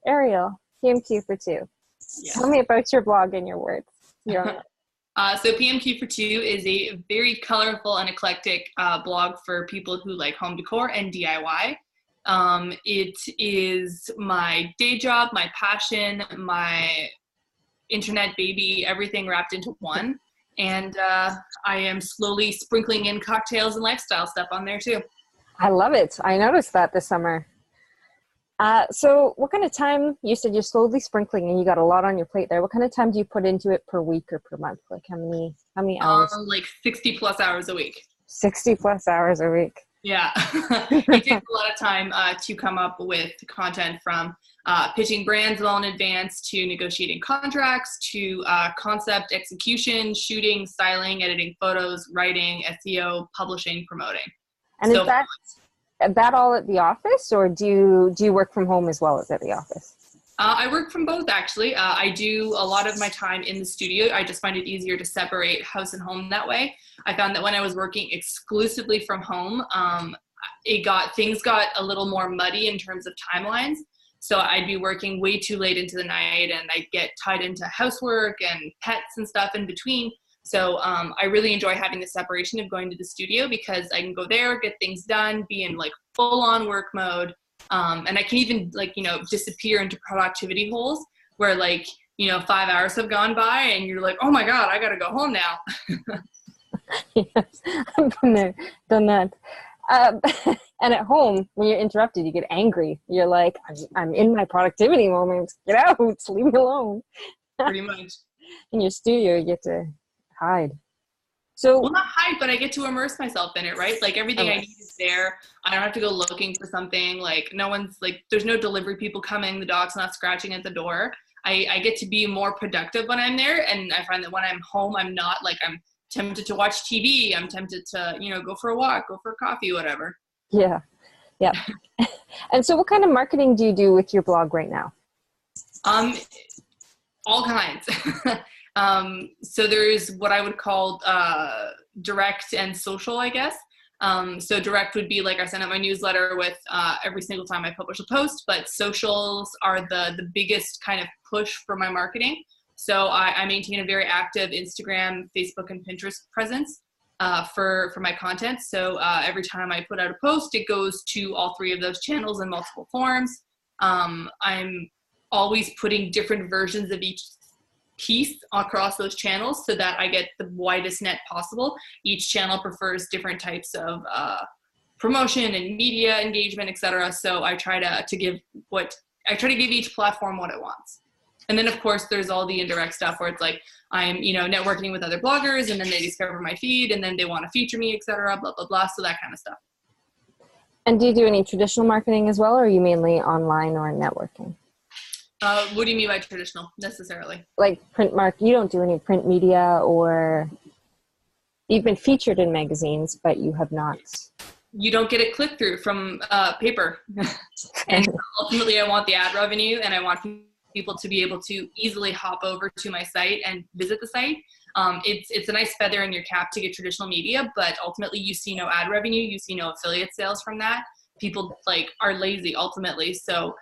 Ariel, PMQ for two. Yes. Tell me about your blog in your words. So PMQ for Two is a very colorful and eclectic blog for people who like home decor and DIY. It is my day job, my passion, my internet baby, everything wrapped into one. And I am slowly sprinkling in cocktails and lifestyle stuff on there too. I love it. I noticed that this summer. So what kind of time, you said you're slowly sprinkling and you got a lot on your plate there. What kind of time do you put into it per week or per month? Like how many hours? Like 60 plus hours a week. 60 plus hours a week. Yeah. It takes a lot of time to come up with content, from pitching brands well in advance to negotiating contracts to concept execution, shooting, styling, editing photos, writing, SEO, publishing, promoting. And so, is that all at the office, or do you work from home as well as at the office? I work from both, actually. I do a lot of my time in the studio. I just find it easier to separate house and home that way. I found that when I was working exclusively from home, things got a little more muddy in terms of timelines. So I'd be working way too late into the night, and I'd get tied into housework and pets and stuff in between. So I really enjoy having the separation of going to the studio, because I can go there, get things done, be in like full on work mode. And I can even disappear into productivity holes where 5 hours have gone by and you're like, oh my God, I got to go home now. Yes, I've been there, done that. And at home, when you're interrupted, you get angry. You're like, I'm in my productivity moment. Get out, leave me alone. Pretty much. In your studio, you get to hide. So, well, not hide, but I get to immerse myself in it, right? Like everything I need is there. I don't have to go looking for something. Like there's no delivery people coming. The dog's not scratching at the door. I get to be more productive when I'm there. And I find that when I'm home, I'm not I'm tempted to watch TV. I'm tempted to, go for a walk, go for a coffee, whatever. Yeah. Yeah. And so what kind of marketing do you do with your blog right now? All kinds. So there's what I would call direct and social, I guess. So direct would be like I send out my newsletter with every single time I publish a post, but socials are the biggest kind of push for my marketing. So I maintain a very active Instagram, Facebook, and Pinterest presence for my content. So every time I put out a post, it goes to all three of those channels in multiple forms. I'm always putting different versions of each piece across those channels so that I get the widest net possible. Each channel prefers different types of promotion and media engagement, etc. So I try to give each platform what it wants. And then of course there's all the indirect stuff where it's like I'm networking with other bloggers, and then they discover my feed, and then they want to feature me, etc. Blah blah blah. So that kind of stuff. And do you do any traditional marketing as well, or are you mainly online or networking? What do you mean by traditional, necessarily? Like print you don't do any print media, or you've been featured in magazines, but you have not. You don't get a click through from paper. And ultimately I want the ad revenue, and I want people to be able to easily hop over to my site and visit the site. It's a nice feather in your cap to get traditional media, but ultimately you see no ad revenue, you see no affiliate sales from that. People are lazy ultimately. So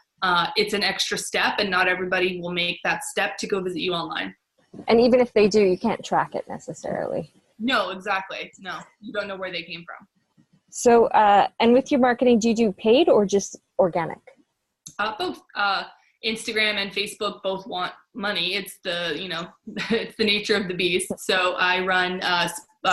it's an extra step, and not everybody will make that step to go visit you online. And even if they do, you can't track it necessarily. No, exactly. No, you don't know where they came from. So, and with your marketing, do you do paid or just organic? Both. Instagram and Facebook both want money. It's it's the nature of the beast. So I run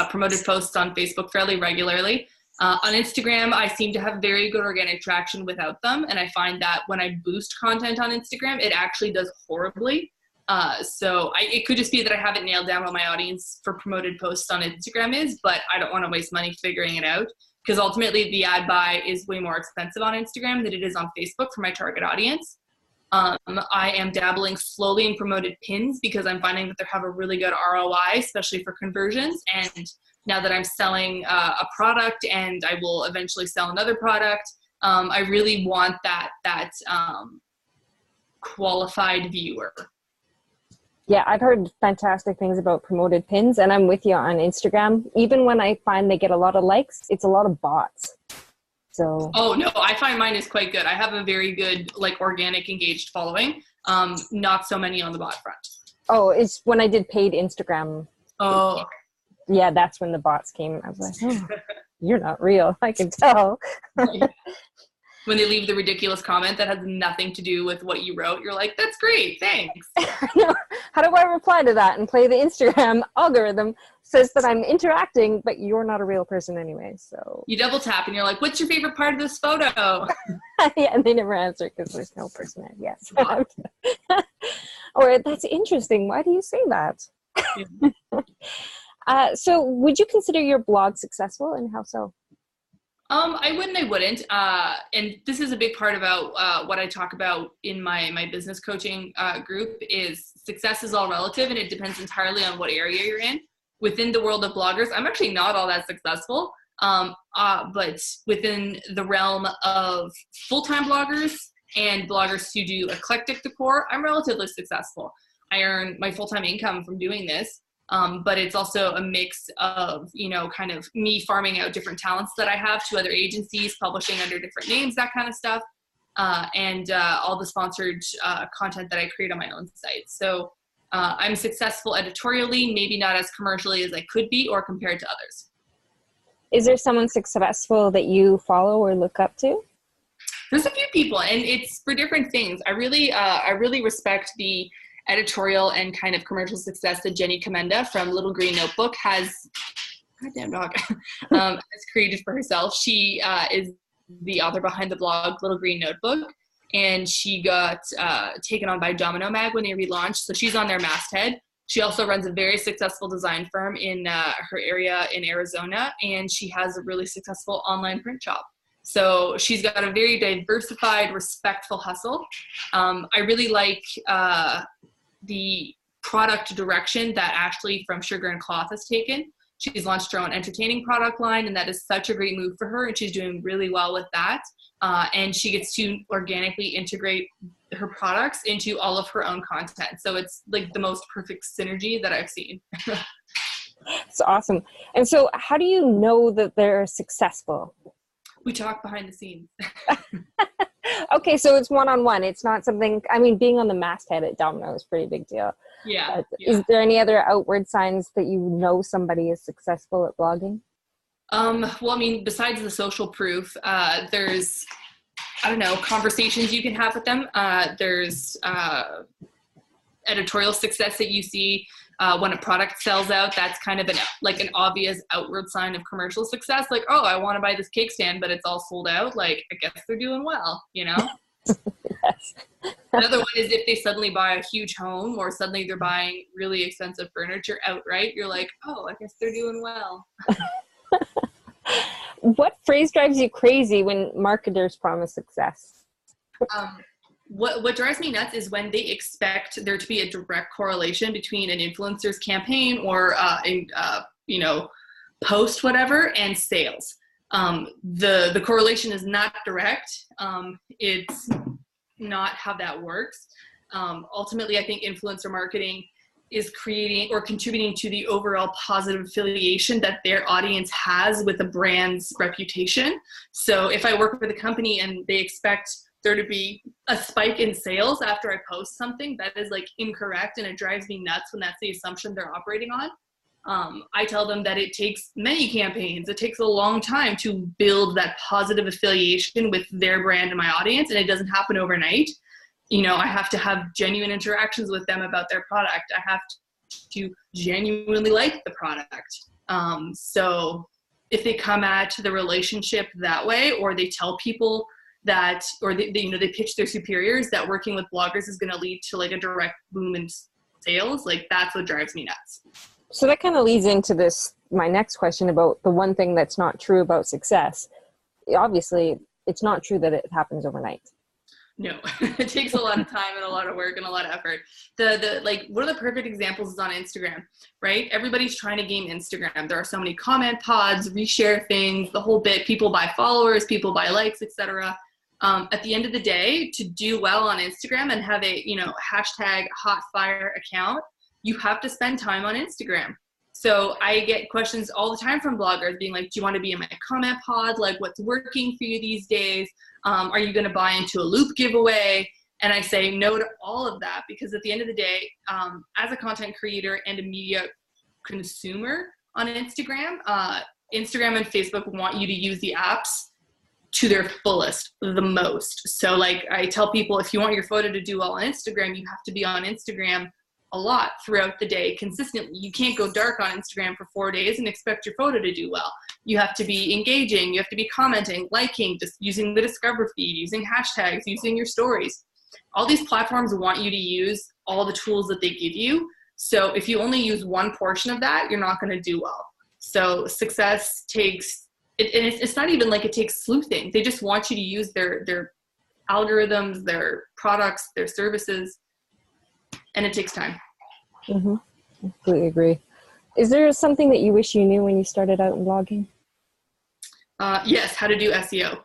promoted posts on Facebook fairly regularly. On Instagram, I seem to have very good organic traction without them. And I find that when I boost content on Instagram, it actually does horribly. So it could just be that I haven't nailed down what my audience for promoted posts on Instagram is, but I don't want to waste money figuring it out, because ultimately the ad buy is way more expensive on Instagram than it is on Facebook for my target audience. I am dabbling slowly in promoted pins because I'm finding that they have a really good ROI, especially for conversions. And now that I'm selling a product, and I will eventually sell another product, I really want that qualified viewer. Yeah, I've heard fantastic things about promoted pins, and I'm with you on Instagram. Even when I find they get a lot of likes, it's a lot of bots. So. Oh no, I find mine is quite good. I have a very good, like, organic engaged following. Not so many on the bot front. Oh, it's when I did paid Instagram. Oh, Yeah, that's when the bots came. I was like, oh, you're not real. I can tell. okay. When they leave the ridiculous comment that has nothing to do with what you wrote, you're like, that's great, thanks. How do I reply to that and play the Instagram algorithm says that I'm interacting, but you're not a real person anyway. So You double tap and you're like, what's your favorite part of this photo? yeah, and they never answer because there's no person. Yes. Or that's interesting. Why do you say that? So would you consider your blog successful, and how so? I wouldn't. And this is a big part about what I talk about in my business coaching group is success is all relative, and it depends entirely on what area you're in. Within the world of bloggers, I'm actually not all that successful. But within the realm of full-time bloggers and bloggers who do eclectic decor, I'm relatively successful. I earn my full-time income from doing this. But it's also a mix of, kind of me farming out different talents that I have to other agencies, publishing under different names, that kind of stuff, and all the sponsored content that I create on my own site. So I'm successful editorially, maybe not as commercially as I could be or compared to others. Is there someone successful that you follow or look up to? There's a few people, and it's for different things. I really respect the editorial and kind of commercial success that Jenny Commenda from Little Green Notebook has created for herself. She is the author behind the blog Little Green Notebook, and she got taken on by Domino Mag when they relaunched. So she's on their masthead. She also runs a very successful design firm in her area in Arizona, and she has a really successful online print shop. So she's got a very diversified, respectful hustle. I really like the product direction that Ashley from Sugar and Cloth has taken. She's launched her own entertaining product line, and that is such a great move for her, and she's doing really well with that. And she gets to organically integrate her products into all of her own content. So it's like the most perfect synergy that I've seen. It's awesome. And so how do you know that they're successful? We talk behind the scenes. Okay, so it's one-on-one. It's not something, being on the masthead at Domino is a pretty big deal. Yeah. Is there any other outward signs that you know somebody is successful at blogging? Well, besides the social proof, there's, conversations you can have with them. There's editorial success that you see when a product sells out. That's kind of an obvious outward sign of commercial success. Like, oh, I want to buy this cake stand, but it's all sold out. Like, I guess they're doing well, Yes. Another one is if they suddenly buy a huge home, or suddenly they're buying really expensive furniture outright. You're like, oh, I guess they're doing well. What phrase drives you crazy when marketers promise success? What drives me nuts is when they expect there to be a direct correlation between an influencer's campaign or post whatever and sales. The correlation is not direct. It's not how that works. Ultimately, I think influencer marketing is creating or contributing to the overall positive affiliation that their audience has with a brand's reputation. So if I work with a company and they expect there to be a spike in sales after I post something, that is incorrect, and it drives me nuts when that's the assumption they're operating on. I tell them that it takes many campaigns. It takes a long time to build that positive affiliation with their brand and my audience, and it doesn't happen overnight. I have to have genuine interactions with them about their product. I have to genuinely like the product. So if they come at the relationship that way, or they tell people that, or they pitch their superiors that working with bloggers is going to lead to a direct boom in sales, that's what drives me nuts. So that kind of leads into my next question about the one thing that's not true about success. Obviously, it's not true that it happens overnight. No, it takes a lot of time and a lot of work and a lot of effort. One of the perfect examples is on Instagram, right? Everybody's trying to game Instagram. There are so many comment pods, reshare things, the whole bit. People buy followers, people buy likes, etc. At the end of the day, to do well on Instagram and have a, hashtag hot fire account, you have to spend time on Instagram. So I get questions all the time from bloggers being like, do you want to be in my comment pod? Like, what's working for you these days? Are you going to buy into a loop giveaway? And I say no to all of that, because at the end of the day, as a content creator and a media consumer on Instagram, Instagram and Facebook want you to use the apps to their fullest, the most. So like I tell people, if you want your photo to do well on Instagram, you have to be on Instagram a lot throughout the day consistently. You can't go dark on Instagram for 4 days and expect your photo to do well. You have to be engaging, you have to be commenting, liking, just using the Discover feed, using hashtags, using your stories. All these platforms want you to use all the tools that they give you. So if you only use one portion of that, you're not going to do well. So success takes, and it's not even like it takes sleuthing. They just want you to use their algorithms, their products, their services, and it takes time. Mm-hmm. I completely agree. Is there something that you wish you knew when you started out in blogging? Yes, how to do SEO.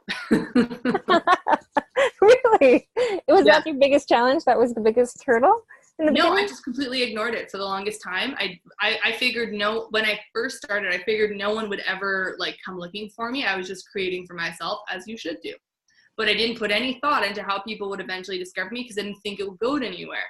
Really? Was that your biggest challenge? That was the biggest hurdle in the beginning? No, I just completely ignored it for the longest time. I figured when I first started, I figured no one would ever like come looking for me. I was just creating for myself, as you should do. But I didn't put any thought into how people would eventually discover me, because I didn't think it would go anywhere.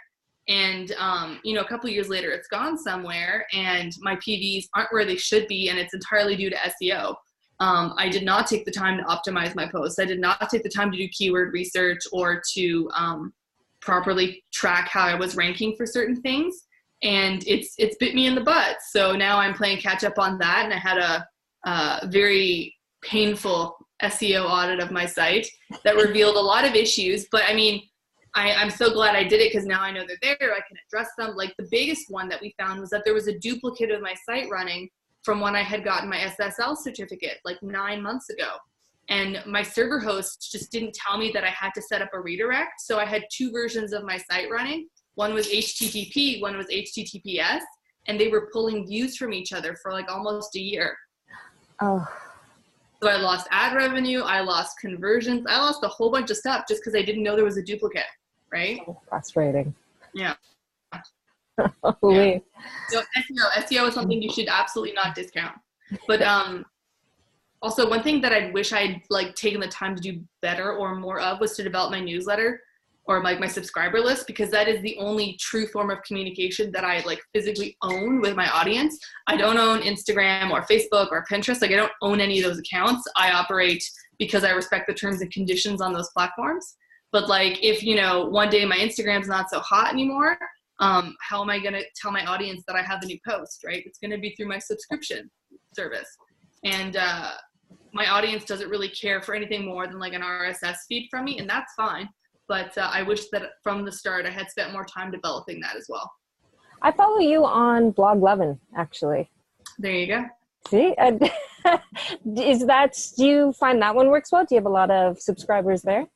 And, a couple years later, it's gone somewhere, and my PVs aren't where they should be, and it's entirely due to SEO. I did not take the time to optimize my posts. I did not take the time to do keyword research or to properly track how I was ranking for certain things. And it's bit me in the butt. So now I'm playing catch up on that. And I had a very painful SEO audit of my site that revealed a lot of issues. But I mean, I'm so glad I did it, because now I know they're there. I can address them. Like the biggest one that we found was that there was a duplicate of my site running from when I had gotten my SSL certificate like 9 months ago. And my server host just didn't tell me that I had to set up a redirect. So I had 2 versions of my site running. One was HTTP, one was HTTPS, and they were pulling views from each other for like almost a year. Oh. So I lost ad revenue, I lost conversions, I lost a whole bunch of stuff just because I didn't know there was a duplicate, right? So frustrating. Yeah. Holy. So SEO is something you should absolutely not discount. But also one thing that I wish I'd like taken the time to do better or more of was to develop my newsletter or like my subscriber list, because that is the only true form of communication that I like physically own with my audience. I don't own Instagram or Facebook or Pinterest. Like I don't own any of those accounts. I operate because I respect the terms and conditions on those platforms. But like if, one day my Instagram's not so hot anymore, how am I going to tell my audience that I have a new post, right? It's going to be through my subscription service. And my audience doesn't really care for anything more than like an RSS feed from me, and that's fine. But I wish that from the start I had spent more time developing that as well. I follow you on Blog Lovin', actually. There you go. See? Do you find that one works well? Do you have a lot of subscribers there?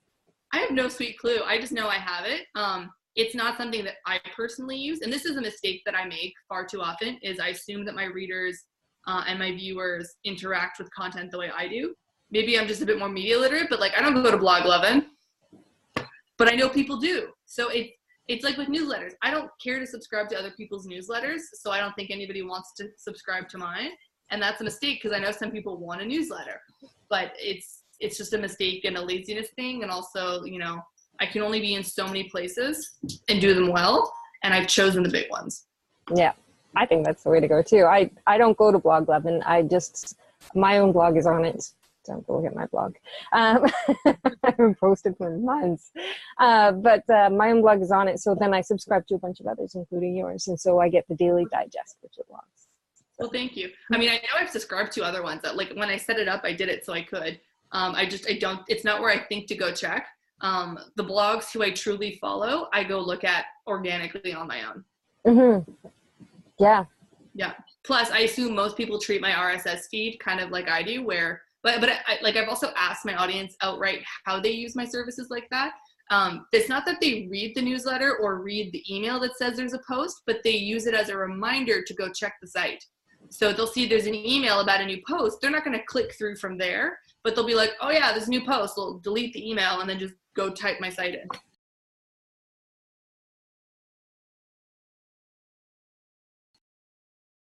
I have no sweet clue. I just know I have it. It's not something that I personally use. And this is a mistake that I make far too often, is I assume that my readers and my viewers interact with content the way I do. Maybe I'm just a bit more media literate, but like I don't go to Blog Lovin', but I know people do. So it's like with newsletters. I don't care to subscribe to other people's newsletters, so I don't think anybody wants to subscribe to mine. And that's a mistake, because I know some people want a newsletter, but it's just a mistake and a laziness thing. And also, I can only be in so many places and do them well, and I've chosen the big ones. Yeah, I think that's the way to go too. I don't go to Blog Lovin'. My own blog is on it. Don't go look at my blog. I haven't posted for months. But my own blog is on it. So then I subscribe to a bunch of others, including yours. And so I get the daily digest of your blogs. Well, thank you. I mean, I know I've subscribed to other ones that like when I set it up, I did it so I could. It's not where I think to go check. The blogs who I truly follow, I go look at organically on my own. Mm-hmm. Yeah. Yeah. Plus, I assume most people treat my RSS feed kind of like I do, but I've also asked my audience outright how they use my services like that. It's not that they read the newsletter or read the email that says there's a post, but they use it as a reminder to go check the site. So they'll see there's an email about a new post. They're not going to click through from there, but they'll be like, oh yeah, there's a new post. They'll delete the email and then just go type my site in.